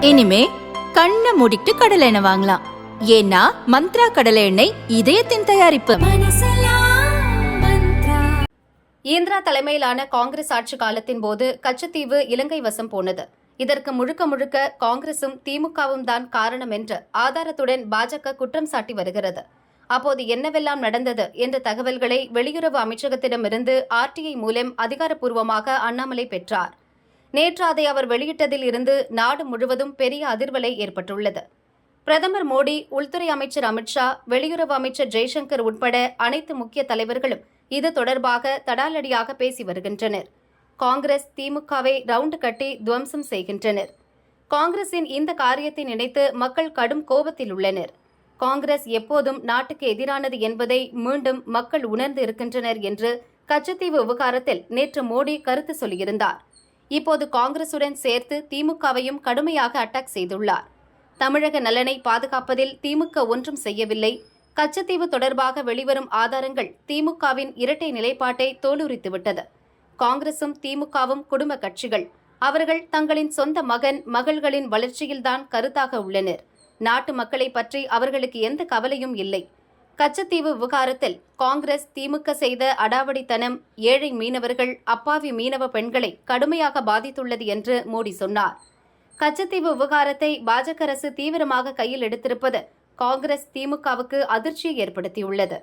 இனிமே கண்ணை மூடிட்டு கடலை எண்ணெய் வாங்கலாம். ஏன்னா மந்த்ரா கடலை எண்ணெய் இதயத்தின் தயாரிப்பு. இந்திரா தலைமையிலான காங்கிரஸ் ஆட்சி காலத்தின் போது கச்சத்தீவு இலங்கை வசம் போனது. இதற்கு முழுக்க முழுக்க காங்கிரசும் திமுகவும் தான் காரணம் என்று ஆதாரத்துடன் பாஜக குற்றம் சாட்டி வருகிறது. அப்போது என்னவெல்லாம் நடந்தது என்ற தகவல்களை வெளியுறவு அமைச்சகத்திடமிருந்து RTI மூலம் அதிகாரப்பூர்வமாக அண்ணாமலை பெற்றார். நேற்று அதை அவர் வெளியிட்டதில் இருந்து நாடு முழுவதும் பெரிய அதிர்வலை ஏற்பட்டுள்ளது. பிரதமர் மோடி, உள்துறை அமைச்சர் அமித்ஷா, வெளியுறவு அமைச்சர் ஜெய்சங்கர் உட்பட அனைத்து முக்கிய தலைவர்களும் இது தொடர்பாக தடாலடியாக பேசி வருகின்றனர். காங்கிரஸ் திமுகவை ரவுண்டு கட்டி துவம்சம் செய்கின்றனர். காங்கிரசின் இந்த காரியத்தை நினைத்து மக்கள் கடும் கோபத்தில் உள்ளனர். காங்கிரஸ் எப்போதும் நாட்டுக்கு எதிரானது என்பதை மீண்டும் மக்கள் உணர்ந்து இருக்கின்றனர் என்று கச்சத்தீவு விவகாரத்தில் நேற்று மோடி கருத்து சொல்லியிருந்தார். இப்போது காங்கிரசுடன் சேர்த்து திமுகவையும் கடுமையாக அட்டாக் செய்துள்ளார். தமிழக நலனை பாதுகாப்பதில் திமுக ஒன்றும் செய்யவில்லை. கச்சத்தீவு தொடர்பாக வெளிவரும் ஆதாரங்கள் திமுகவின் இரட்டை நிலைப்பாட்டை தோலுரித்துவிட்டது. காங்கிரசும் திமுகவும் குடும்ப கட்சிகள். அவர்கள் தங்களின் சொந்த மகன் மகள்களின் வளர்ச்சியில்தான் கருத்தாக உள்ளனர். நாட்டு மக்களை பற்றி அவர்களுக்கு எந்த கவலையும் இல்லை. கச்சத்தீவு விவகாரத்தில் காங்கிரஸ் திமுக செய்த அடாவடித்தனம் ஏழை மீனவர்கள், அப்பாவி மீனவ பெண்களை கடுமையாக பாதித்துள்ளது என்று மோடி சொன்னார். கச்சத்தீவு விவகாரத்தை பாஜக அரசு தீவிரமாக கையில் எடுத்திருப்பது காங்கிரஸ் திமுகவுக்கு அதிர்ச்சியை ஏற்படுத்தியுள்ளது.